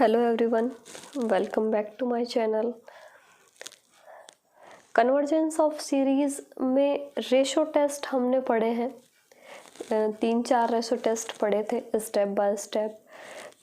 Hello everyone, welcome back to my channel. Convergence of series में ratio test हमने पढ़े हैं, 3-4 रेशो टेस्ट पढ़े थे स्टेप बाय स्टेप।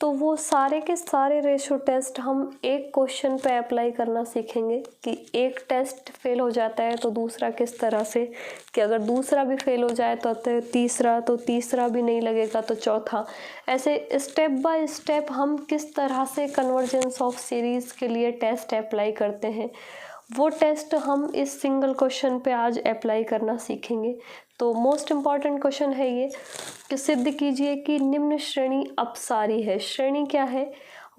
तो वो सारे के सारे रेशो टेस्ट हम एक क्वेश्चन पे अप्लाई करना सीखेंगे कि एक टेस्ट फेल हो जाता है तो दूसरा किस तरह से, कि अगर दूसरा भी फेल हो जाए तो तीसरा, तो तीसरा भी नहीं लगेगा तो चौथा। ऐसे स्टेप बाय स्टेप हम किस तरह से कन्वर्जेंस ऑफ सीरीज़ के लिए टेस्ट अप्लाई करते हैं, वो टेस्ट हम इस सिंगल क्वेश्चन पे आज अप्लाई करना सीखेंगे। तो मोस्ट इम्पॉर्टेंट क्वेश्चन है ये कि सिद्ध कीजिए कि निम्न श्रेणी अपसारी है। श्रेणी क्या है?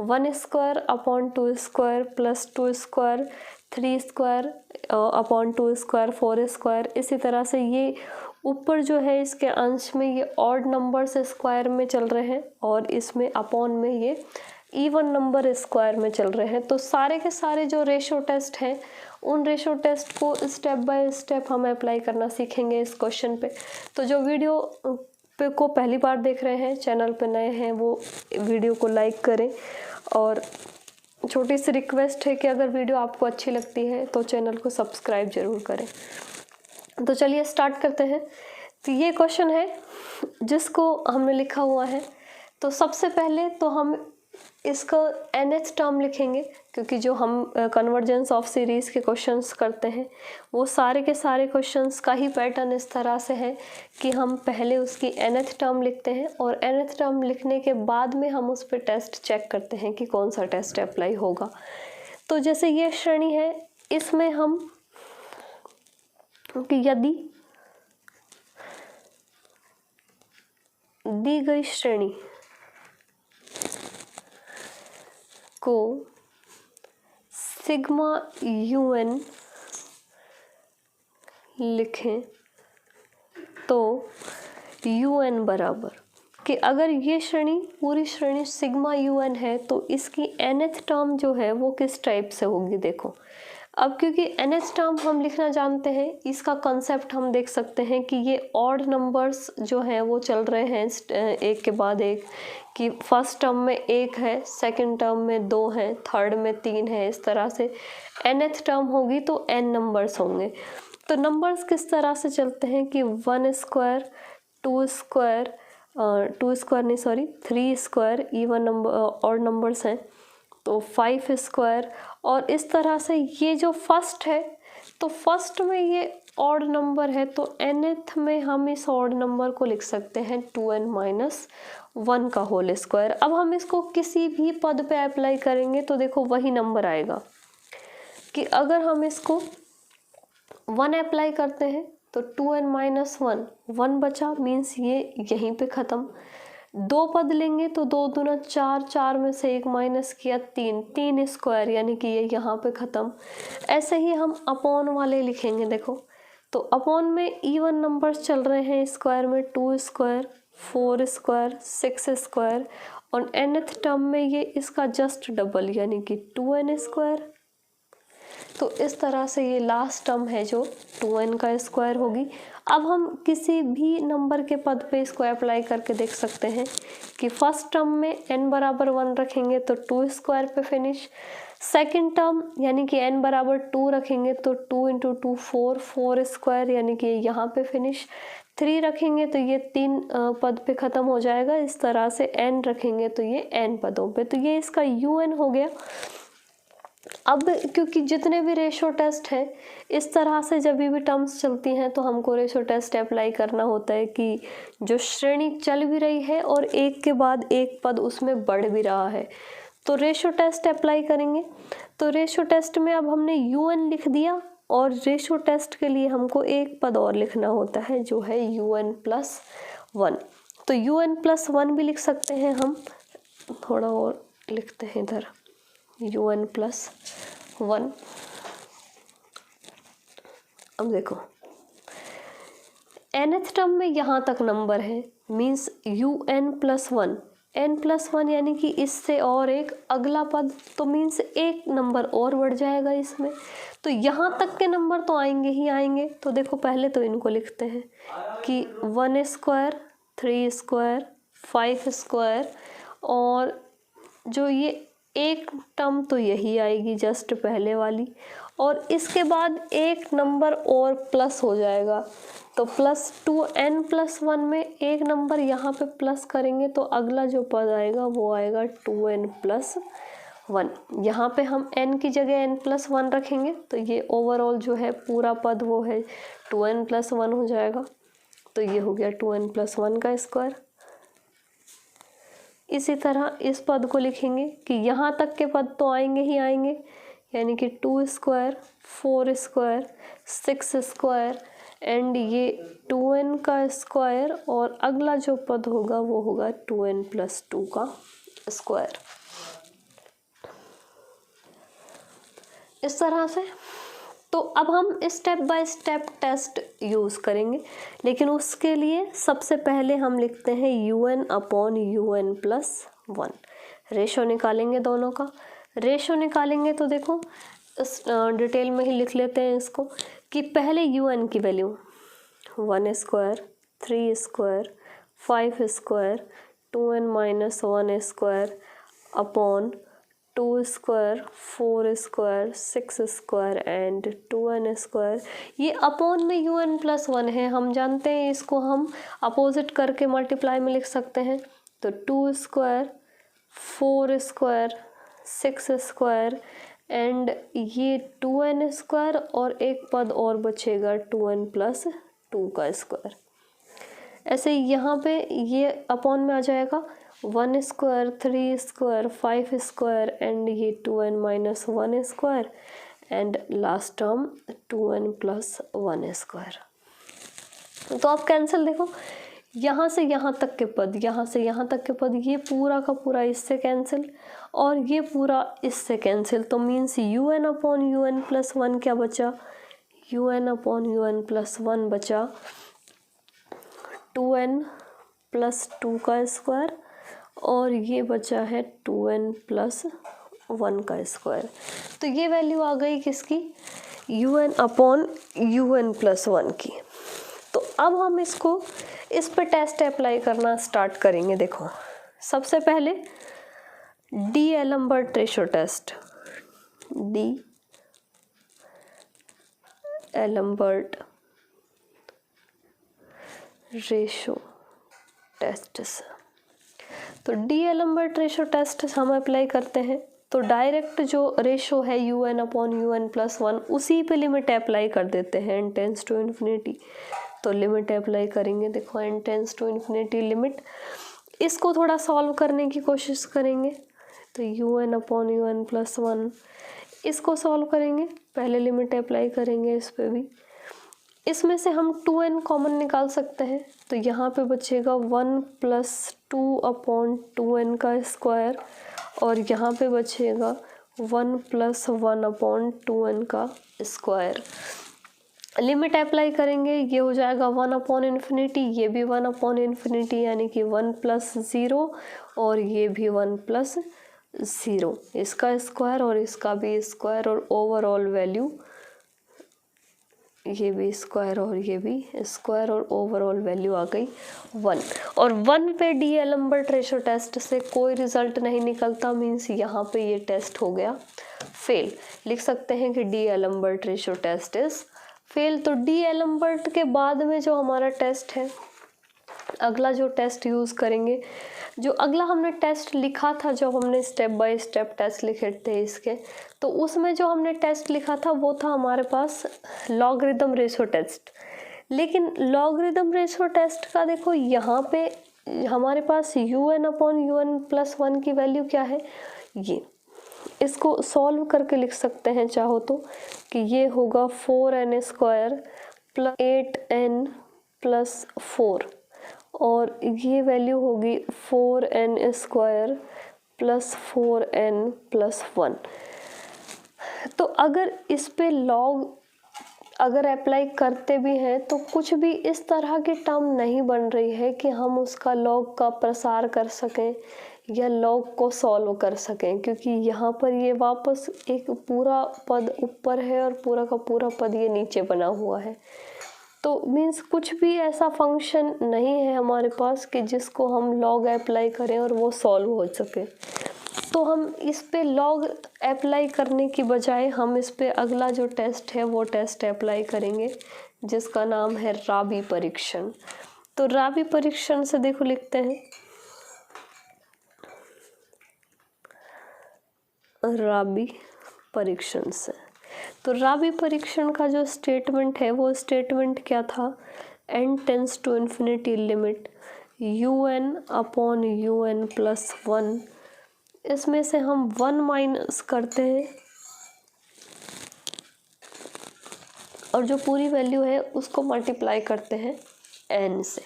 1 square upon 2 square plus 2 square 3 square upon 2 square 4 square. इसी तरह से ये ऊपर जो है इसके अंश में ये ऑड नंबर्स स्क्वायर में चल रहे हैं और इसमें अपॉन में ये इवन नंबर स्क्वायर में चल रहे हैं। तो सारे के सारे जो रेशो टेस्ट हैं उन रेशो टेस्ट को स्टेप बाय स्टेप हम अप्लाई करना सीखेंगे इस क्वेश्चन पे। तो जो वीडियो पे को पहली बार देख रहे हैं, चैनल पे नए हैं, वो वीडियो को लाइक करें और छोटी सी रिक्वेस्ट है कि अगर वीडियो आपको अच्छी लगती है तो चैनल को सब्सक्राइब जरूर करें। तो चलिए स्टार्ट करते हैं। तो ये क्वेश्चन है जिसको हमने लिखा हुआ है। तो सबसे पहले तो हम इसका nth टर्म लिखेंगे, क्योंकि जो हम कन्वर्जेंस ऑफ सीरीज़ के क्वेश्चंस करते हैं वो सारे के सारे क्वेश्चंस का ही पैटर्न इस तरह से है कि हम पहले उसकी nth टर्म लिखते हैं और nth टर्म लिखने के बाद में हम उस पर टेस्ट चेक करते हैं कि कौन सा टेस्ट अप्लाई होगा। तो जैसे ये श्रेणी है, इसमें हम कि यदि दी गई श्रेणी को सिग्मा UN लिखें तो UN बराबर कि अगर ये श्रेणी पूरी श्रेणी सिग्मा UN है तो इसकी nth टर्म जो है वो किस टाइप से होगी। देखो अब क्योंकि nth टर्म हम लिखना जानते हैं, इसका कंसेप्ट हम देख सकते हैं कि ये ऑड नंबर्स जो हैं वो चल रहे हैं एक के बाद एक, कि फर्स्ट टर्म में 1 है, सेकंड टर्म में 2 है, थर्ड में 3 है। इस तरह से nth टर्म होगी तो n नंबर्स होंगे। तो नंबर्स किस तरह से चलते हैं कि 1 square 2 square 3 square even number और नंबर्स हैं तो 5 स्क्वायर। और इस तरह से ये जो फर्स्ट है तो फर्स्ट में ये ऑड नंबर है तो nth में हम इस ऑड नंबर को लिख सकते हैं 2n-1 का होल स्क्वायर। अब हम इसको किसी भी पद पे अप्लाई करेंगे तो देखो वही नंबर आएगा कि अगर हम इसको 1 अप्लाई करते हैं तो 2n-1 1 बचा, मीन्स ये यहीं पे ख़त्म। 2 पद लेंगे तो 2 दूना 4, 4 में से 1 माइनस किया 3 स्क्वायर, यानी कि ये यहाँ पे ख़त्म। ऐसे ही हम अपॉन वाले लिखेंगे। देखो तो अपॉन में इवन नंबर्स चल रहे हैं स्क्वायर में 2 स्क्वायर 4 स्क्वायर 6 स्क्वायर और nth टर्म में ये इसका जस्ट डबल यानी कि 2n स्क्वायर। तो इस तरह से ये लास्ट टर्म है जो 2n का स्क्वायर होगी। अब हम किसी भी नंबर के पद पे इसको अप्लाई करके देख सकते हैं कि फर्स्ट टर्म में n बराबर 1 रखेंगे तो 2 स्क्वायर पे फिनिश। सेकंड टर्म यानी कि n बराबर 2 रखेंगे तो 2 × 2 4 स्क्वायर यानी कि यहाँ पे फिनिश। 3 रखेंगे तो ये 3 पद पे ख़त्म हो जाएगा। इस तरह से n रखेंगे तो ये n पदों पे, तो ये इसका UN हो गया। अब क्योंकि जितने भी रेशो टेस्ट हैं इस तरह से जब भी टर्म्स चलती हैं तो हमको रेशो टेस्ट अप्लाई करना होता है कि जो श्रेणी चल भी रही है और एक के बाद एक पद उसमें बढ़ भी रहा है तो रेशो टेस्ट अप्लाई करेंगे। तो रेशो टेस्ट में अब हमने UN लिख दिया और रेशो टेस्ट के लिए हमको एक पद और लिखना होता है जो है UN+1। तो UN+1 भी लिख सकते हैं हम, थोड़ा और लिखते हैं इधर UN+1। अब देखो nth टर्म में यहाँ तक नंबर है, मीन्स UN+1 n+1 यानी कि इससे और एक अगला पद, तो मीन्स एक नंबर और बढ़ जाएगा इसमें। तो यहाँ तक के नंबर तो आएंगे ही आएंगे। तो देखो पहले तो इनको लिखते हैं कि 1 स्क्वायर 3 स्क्वायर 5 स्क्वायर और जो ये एक टर्म तो यही आएगी जस्ट पहले वाली, और इसके बाद एक नंबर और प्लस हो जाएगा, तो प्लस 2n+1 में एक नंबर यहाँ पे प्लस करेंगे तो अगला जो पद आएगा वो आएगा 2n+1। यहाँ पे हम n की जगह n+1 रखेंगे तो ये ओवरऑल जो है पूरा पद वो है 2n+1 हो जाएगा। तो ये हो गया 2n+1 का स्क्वायर। इसी तरह इस पद को लिखेंगे कि यहाँ तक के पद तो आएंगे ही आएंगे, यानी कि 2 स्क्वायर, 4 स्क्वायर, 6 स्क्वायर एंड ये 2n का स्क्वायर, और अगला जो पद होगा वो होगा 2n+2 का स्क्वायर। इस तरह से तो अब हम step by step test use करेंगे, लेकिन उसके लिए सबसे पहले हम लिखते हैं un/un+1। रेशो निकालेंगे दोनों का। रेशो निकालेंगे तो देखो इस डिटेल में ही लिख लेते हैं इसको कि पहले un की value 1 square, 3 square, 5 square, 2n-1 square upon 2 square, 4 square, 6 square and 2n square. ये अपॉन में un+1 है, हम जानते हैं इसको हम अपोजिट करके मल्टीप्लाई में लिख सकते हैं। तो 2 स्क्वायर, 4 स्क्वायर, 6 स्क्वायर एंड ये 2n स्क्वायर, और एक पद और बचेगा 2n+2 का स्क्वायर। ऐसे यहाँ पे ये अपॉन में आ जाएगा 1 स्क्वायर, 3 स्क्वायर, 5 स्क्वायर एंड ये 2n-1 square and last term 2n+1 square. तो आप कैंसिल देखो, यहाँ से यहाँ तक के पद, यहाँ से यहाँ तक के पद, ये पूरा का पूरा इससे कैंसिल और ये पूरा इससे कैंसिल। तो मीन्स un/un+1 क्या बचा, un/un+1 बचा 2n+2 का स्क्वायर, और ये बचा है 2n+1 का स्क्वायर। तो ये वैल्यू आ गई किसकी, un/un+1 की। तो अब हम इसको इस पे टेस्ट अप्लाई करना स्टार्ट करेंगे। देखो सबसे पहले D'Alembert ratio test, D'Alembert ratio test. तो डी-एलम्बर्ट रेशो टेस्ट हम अप्लाई करते हैं तो डायरेक्ट जो रेशो है un/un+1 उसी पे लिमिट अप्लाई कर देते हैं n टेंस टू इन्फिनिटी। तो लिमिट अप्लाई करेंगे, देखो n tends to infinity limit. इसको थोड़ा सॉल्व करने की कोशिश करेंगे तो un/un+1 इसको सॉल्व करेंगे, पहले लिमिट अप्लाई करेंगे इस पे भी। इसमें से हम 2n कॉमन निकाल सकते हैं तो यहाँ पे बचेगा 1+2/2n का स्क्वायर, और यहाँ पे बचेगा 1+1/2n का स्क्वायर। लिमिट अप्लाई करेंगे, ये हो जाएगा 1/∞, ये भी 1/∞, यानी कि 1+0 और ये भी 1+0, इसका स्क्वायर और इसका भी स्क्वायर, और ओवरऑल वैल्यू ये भी स्क्वायर और ये भी स्क्वायर, और ओवरऑल वैल्यू आ गई 1। और 1 पे डी-एलम्बर्ट रेशो टेस्ट से कोई रिजल्ट नहीं निकलता, मीन्स यहाँ पे ये टेस्ट हो गया फेल। लिख सकते हैं कि D'Alembert ratio test is fail. तो डी-एलम्बर्ट के बाद में जो हमारा टेस्ट है, अगला जो टेस्ट यूज़ करेंगे, जो अगला हमने टेस्ट लिखा था, जो हमने स्टेप बाय स्टेप टेस्ट लिखे थे इसके, तो उसमें जो हमने टेस्ट लिखा था वो था हमारे पास लॉगरिदम रेशो टेस्ट। लेकिन लॉगरिदम रेशो टेस्ट का देखो यहाँ पे हमारे पास un/un+1 की वैल्यू क्या है, ये इसको सॉल्व करके लिख सकते हैं चाहो तो, कि ये होगा 4n² + 8n+4, और ये वैल्यू होगी 4n² + 4n+1। तो अगर इस पे लॉग अगर अप्लाई करते भी हैं तो कुछ भी इस तरह की टर्म नहीं बन रही है कि हम उसका लॉग का प्रसार कर सकें या लॉग को सॉल्व कर सकें, क्योंकि यहाँ पर ये वापस एक पूरा पद ऊपर है और पूरा का पूरा पद ये नीचे बना हुआ है। तो मीन्स कुछ भी ऐसा फंक्शन नहीं है हमारे पास कि जिसको हम लॉग अप्लाई करें और वो सॉल्व हो सके। तो हम इस पे लॉग अप्लाई करने की बजाय हम इस पे अगला जो टेस्ट है वो टेस्ट अप्लाई करेंगे, जिसका नाम है राबी परीक्षण। तो राबी परीक्षण से देखो लिखते हैं, राबी परीक्षण से। तो राबी परीक्षण का जो स्टेटमेंट है वो स्टेटमेंट क्या था, n tends to infinity limit un upon un plus 1, इसमें से हम 1 माइनस करते हैं और जो पूरी वैल्यू है उसको मल्टीप्लाई करते हैं n से।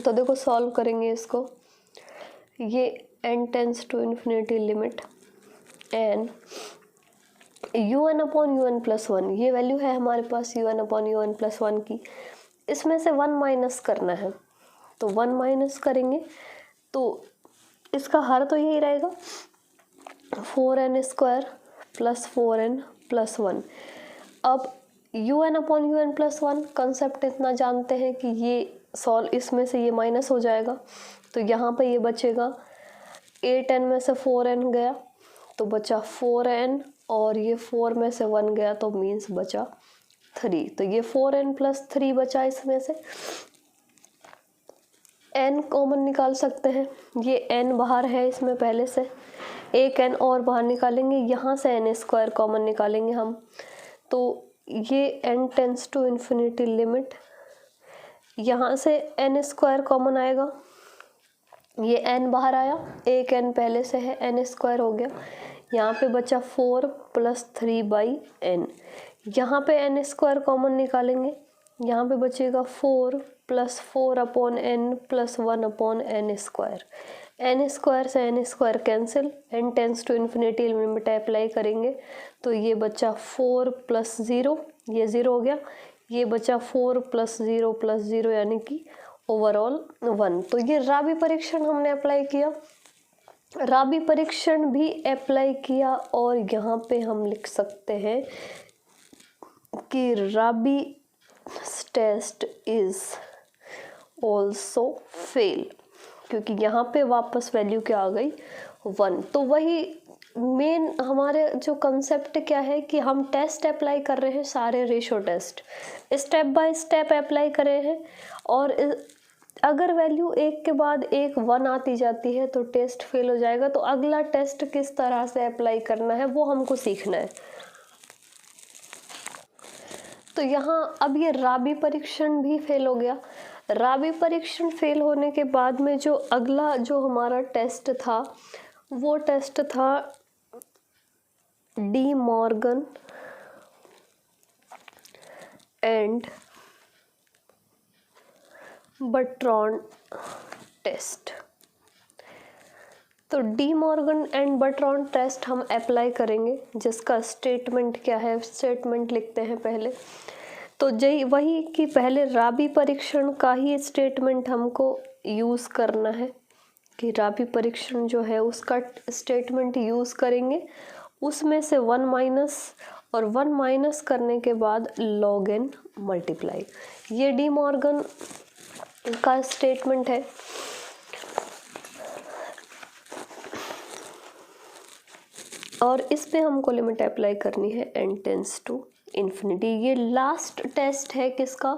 तो देखो सॉल्व करेंगे इसको, ये n tends to infinity limit n un upon un plus 1, ये वैल्यू है हमारे पास un अपॉन un प्लस 1 की, इसमें से 1 माइनस करना है। तो 1 माइनस करेंगे तो इसका हर तो यही रहेगा 4n square plus 4n plus 1। अब un upon un plus 1 concept इतना जानते हैं कि ये सॉल्व, इसमें से ये माइनस हो जाएगा तो यहाँ पे ये बचेगा 8n में से 4n गया तो बचा 4n और ये 4 में से 1 गया तो मीन्स बचा 3। तो ये 4n प्लस 3 बचा, इसमें से n कॉमन निकाल सकते हैं, ये n बाहर है इसमें पहले से, एक n और बाहर निकालेंगे, यहाँ से n स्क्वायर कॉमन निकालेंगे हम। तो ये n tends to infinity limit, यहाँ से n स्क्वायर कॉमन आएगा, ये n बाहर आया, एक n पहले से है, n स्क्वायर हो गया, यहाँ पे बचा 4 प्लस 3 बाई n, यहाँ पे n स्क्वायर कॉमन निकालेंगे, यहाँ पे बचेगा 4 plus 4 upon n plus 1 upon n square, n square से n square cancel, n tends to infinity limit apply करेंगे तो ये बचा 4 प्लस 0, ये 0 हो गया, ये बचा 4 प्लस 0 प्लस 0 यानी कि ओवरऑल 1। तो ये राबी परीक्षण हमने अप्लाई किया, राबी परीक्षण भी अप्लाई किया और यहाँ पे हम लिख सकते हैं कि राबी टेस्ट इज ऑल्सो फेल, क्योंकि यहाँ पे वापस वैल्यू क्या आ गई 1। तो वही मेन हमारे जो कंसेप्ट क्या है कि हम टेस्ट अप्लाई कर रहे हैं, सारे ratio test step by step apply कर रहे हैं, और अगर वैल्यू एक के बाद एक 1 आती जाती है तो टेस्ट फेल हो जाएगा। तो अगला टेस्ट किस तरह से अप्लाई करना है वो हमको सीखना है। तो यहाँ अब ये राबी परीक्षण भी फेल हो गया। राबी परीक्षण फेल होने के बाद में जो अगला जो हमारा टेस्ट था वो टेस्ट था डी मॉर्गन एंड बर्ट्रॉन टेस्ट। तो डी मॉर्गन एंड बर्ट्रॉन टेस्ट हम अप्लाई करेंगे, जिसका स्टेटमेंट क्या है, स्टेटमेंट लिखते हैं पहले। तो वही कि पहले राबी परीक्षण का ही स्टेटमेंट हमको यूज़ करना है, कि राबी परीक्षण जो है उसका स्टेटमेंट यूज़ करेंगे, उसमें से 1 माइनस और 1 माइनस करने के बाद लॉग एन मल्टीप्लाई, ये डी मॉर्गन का स्टेटमेंट है। और इस पे हमको लिमिट अप्लाई करनी है n टेंस टू इन्फिनिटी। ये लास्ट टेस्ट है किसका,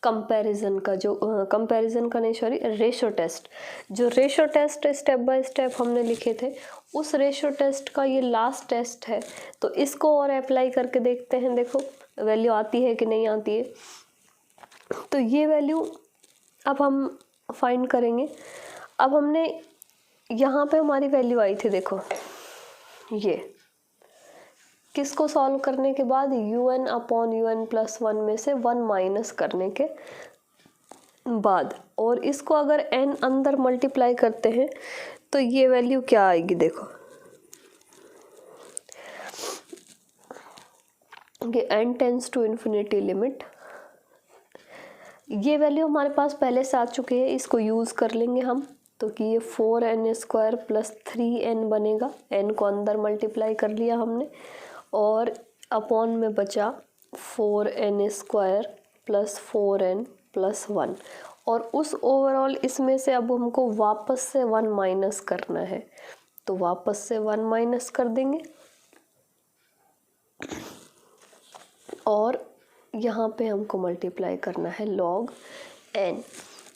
कंपैरिजन का, जो कंपैरिजन का नहीं सॉरी रेशो टेस्ट, जो ratio test step by step हमने लिखे थे उस रेशो टेस्ट का ये लास्ट टेस्ट है। तो इसको और अप्लाई करके देखते हैं, देखो वैल्यू आती है कि नहीं आती है। तो ये वैल्यू अब हम फाइंड करेंगे। अब हमने यहाँ पे हमारी वैल्यू आई थी, देखो ये किसको सॉल्व करने के बाद un अपॉन un प्लस 1 में से 1 माइनस करने के बाद, और इसको अगर n अंदर मल्टीप्लाई करते हैं तो ये वैल्यू क्या आएगी, देखो ये n tends to infinity limit, ये वैल्यू हमारे पास पहले से आ चुकी है, इसको यूज़ कर लेंगे हम। तो कि ये 4n स्क्वायर प्लस 3n बनेगा, n को अंदर मल्टीप्लाई कर लिया हमने, और अपॉन में बचा 4n square plus 4n plus 1, और उस ओवरऑल इसमें से अब हमको वापस से 1 माइनस करना है, तो वापस से 1 माइनस कर देंगे और यहाँ पे हमको मल्टीप्लाई करना है log n।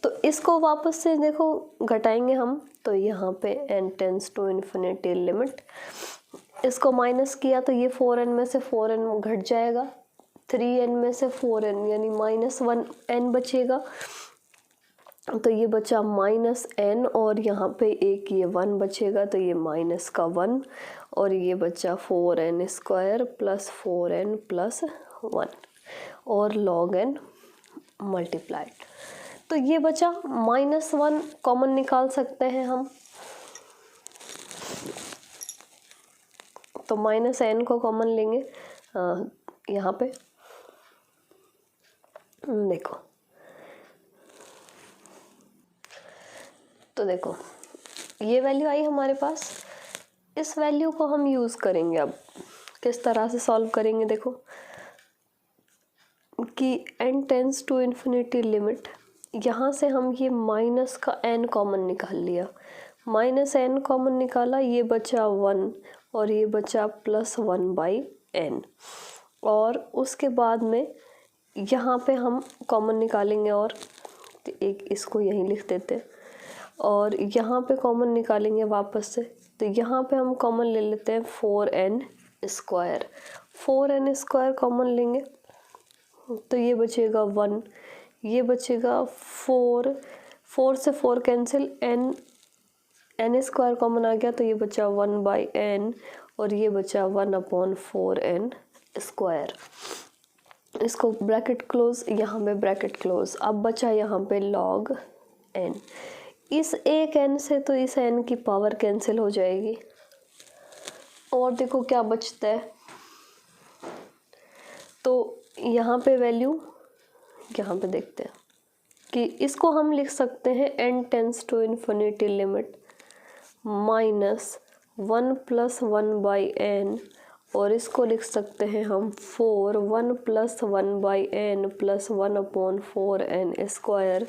तो इसको वापस से देखो घटाएंगे हम, तो यहाँ पे n tends to infinity limit, इसको माइनस किया तो ये 4n में से 4n घट जाएगा, 3n में से 4n यानी -1n बचेगा, तो ये बचा -n और यहाँ पे एक ये 1 बचेगा, तो ये माइनस का 1 और ये बचा 4n square plus 4n plus 1 और log n मल्टीप्लाइड। तो ये बचा -1 कॉमन निकाल सकते हैं हम, तो -n को कॉमन लेंगे यहाँ पे, देखो तो देखो ये वैल्यू आई हमारे पास। इस वैल्यू को हम यूज़ करेंगे, अब किस तरह से सॉल्व करेंगे देखो कि n tends to infinity limit, यहाँ से हम ये माइनस का n कॉमन निकाल लिया, -n कॉमन निकाला, ये बचा 1 और ये बचा +1/n, और उसके बाद में यहाँ पे हम कॉमन निकालेंगे और एक इसको यहीं लिख देते, और यहाँ पे कॉमन निकालेंगे वापस से, तो यहाँ पे हम कॉमन ले लेते हैं 4n square, 4n square common लेंगे तो ये बचेगा 1, ये बचेगा 4, 4 से 4 कैंसिल, n स्क्वायर कॉमन आ गया तो ये बचा 1/n और ये बचा 1/4n स्क्वायर। इसको ब्रैकेट क्लोज, यहाँ पे ब्रैकेट क्लोज। अब बचा यहाँ पे log n, इस एक n से तो इस n की पावर कैंसिल हो जाएगी, और देखो क्या बचता है, तो यहाँ पे वैल्यू, यहाँ पे देखते हैं कि इसको हम लिख सकते हैं n tends to infinity limit -1 + 1/n, और इसको लिख सकते हैं हम 4 1 + 1/n + 1/4n स्क्वायर,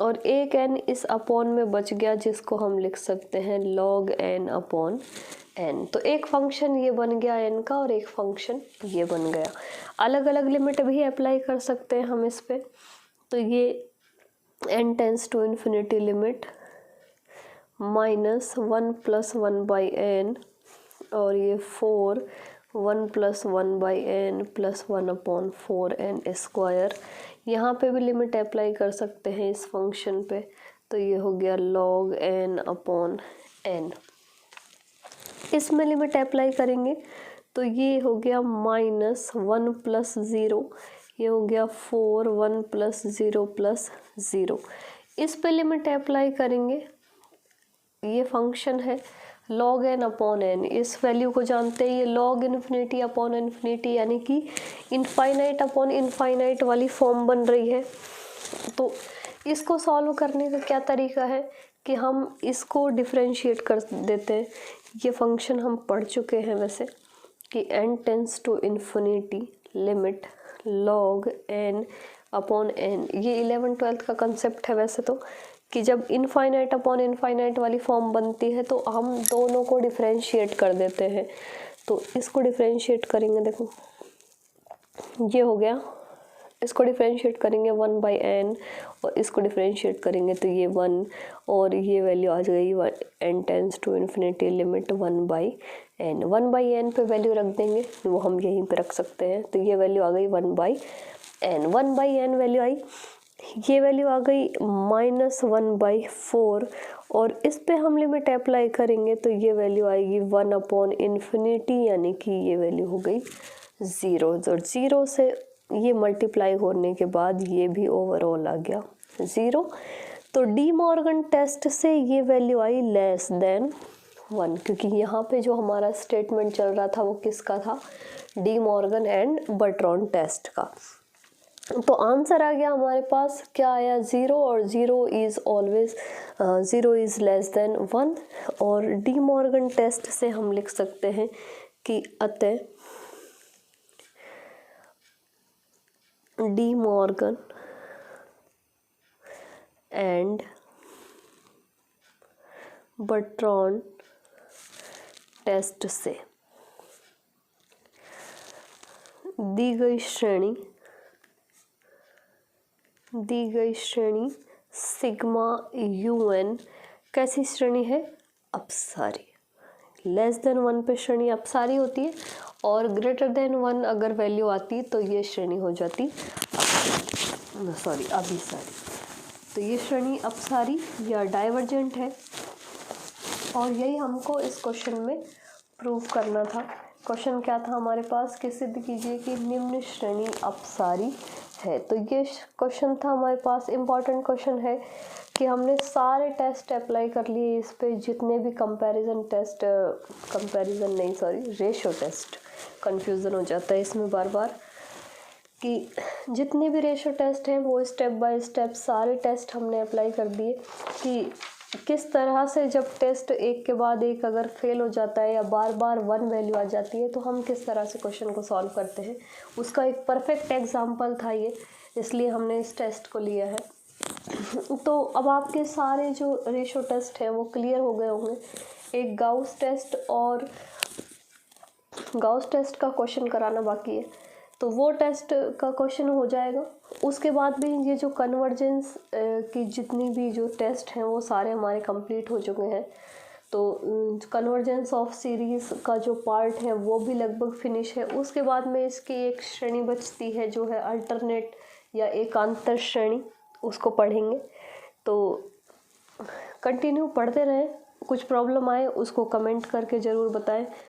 और एक n इस अपॉन में बच गया जिसको हम लिख सकते हैं log n/n। तो एक फंक्शन ये बन गया n का और एक फंक्शन ये बन गया। अलग अलग लिमिट भी अप्लाई कर सकते हैं हम इस पे, तो ये n tends to infinity limit -1 + 1/n और ये 4 1 + 1/n + 1/4n स्क्वायर, यहाँ पे भी लिमिट अप्लाई कर सकते हैं इस फंक्शन पे, तो ये हो गया log n/n। इसमें लिमिट अप्लाई करेंगे तो ये हो गया -1 + 0, ये हो गया 4 1 + 0 + 0। इस पे लिमिट अप्लाई करेंगे, ये फंक्शन है log n/n, इस वैल्यू को जानते हैं, ये log ∞/∞ यानी कि इनफाइनाइट अपॉन इनफाइनाइट वाली फॉर्म बन रही है। तो इसको सॉल्व करने का क्या तरीका है कि हम इसको डिफरेंशिएट कर देते हैं। ये फंक्शन हम पढ़ चुके हैं वैसे कि n tends to infinity limit log n/n, ये 11th-12th का कंसेप्ट है वैसे तो, कि जब इनफाइनाइट अपॉन इनफाइनाइट वाली फॉर्म बनती है तो हम दोनों को डिफरेंशिएट कर देते हैं। तो इसको डिफरेंशिएट करेंगे, देखो ये हो गया, इसको डिफरेंशिएट करेंगे 1/n और इसको डिफरेंशिएट करेंगे तो ये 1 और ये वैल्यू आ गई n tends to infinity limit 1/n। 1/n पे वैल्यू रख देंगे, वो हम यहीं पे रख सकते हैं, तो ये वैल्यू आ गई 1/n। 1/n वैल्यू आई, ये वैल्यू आ गई -1/4 और इस पे हम लिमिट अप्लाई करेंगे तो ये वैल्यू आएगी 1/∞, यानी कि ये वैल्यू हो गई 0, और 0 से ये मल्टीप्लाई होने के बाद ये भी ओवरऑल आ गया 0। तो डी मॉर्गन टेस्ट से ये वैल्यू आई <1, क्योंकि यहाँ पे जो हमारा स्टेटमेंट चल रहा था वो किसका था, डी मॉर्गन एंड बर्ट्रॉन टेस्ट का। तो आंसर आ गया हमारे पास, क्या आया 0, और 0 इज़ ऑलवेज 0 इज़ <1, और डी मॉर्गन टेस्ट से हम लिख सकते हैं कि अतः डी मॉर्गन एंड बर्ट्रॉन टेस्ट से दी गई श्रेणी सिग्मा UN कैसी श्रेणी है? अपसारी। लेस देन 1 पे श्रेणी अपसारी होती है और ग्रेटर देन 1 अगर वैल्यू आती तो ये श्रेणी हो जाती अभिसारी। तो ये श्रेणी अपसारी या डाइवर्जेंट है और यही हमको इस क्वेश्चन में प्रूव करना था। क्वेश्चन क्या था हमारे पास कि सिद्ध कीजिए कि निम्न श्रेणी अपसारी है। तो ये क्वेश्चन था हमारे पास। इम्पॉर्टेंट क्वेश्चन है कि हमने सारे टेस्ट अप्लाई कर लिए इस पे, जितने भी रेशो टेस्ट, कंफ्यूजन हो जाता है इसमें बार बार, कि जितने भी रेशो टेस्ट हैं वो स्टेप बाय स्टेप सारे टेस्ट हमने अप्लाई कर दिए कि किस तरह से जब टेस्ट एक के बाद एक अगर फेल हो जाता है या बार बार 1 वैल्यू आ जाती है तो हम किस तरह से क्वेश्चन को सॉल्व करते हैं, उसका एक परफेक्ट एग्जाम्पल था ये, इसलिए हमने इस टेस्ट को लिया है। तो अब आपके सारे जो रेशो टेस्ट हैं वो क्लियर हो गए होंगे। एक गाउस टेस्ट का क्वेश्चन कराना बाकी है, तो वो टेस्ट का क्वेश्चन हो जाएगा। उसके बाद भी ये जो कन्वर्जेंस की जितनी भी जो टेस्ट हैं वो सारे हमारे कंप्लीट हो चुके हैं। तो कन्वर्जेंस ऑफ सीरीज़ का जो पार्ट है वो भी लगभग फिनिश है। उसके बाद में इसकी एक श्रेणी बचती है जो है अल्टरनेट या एकांतर श्रेणी, उसको पढ़ेंगे। तो कंटिन्यू पढ़ते रहें, कुछ प्रॉब्लम आए उसको कमेंट करके ज़रूर बताएं।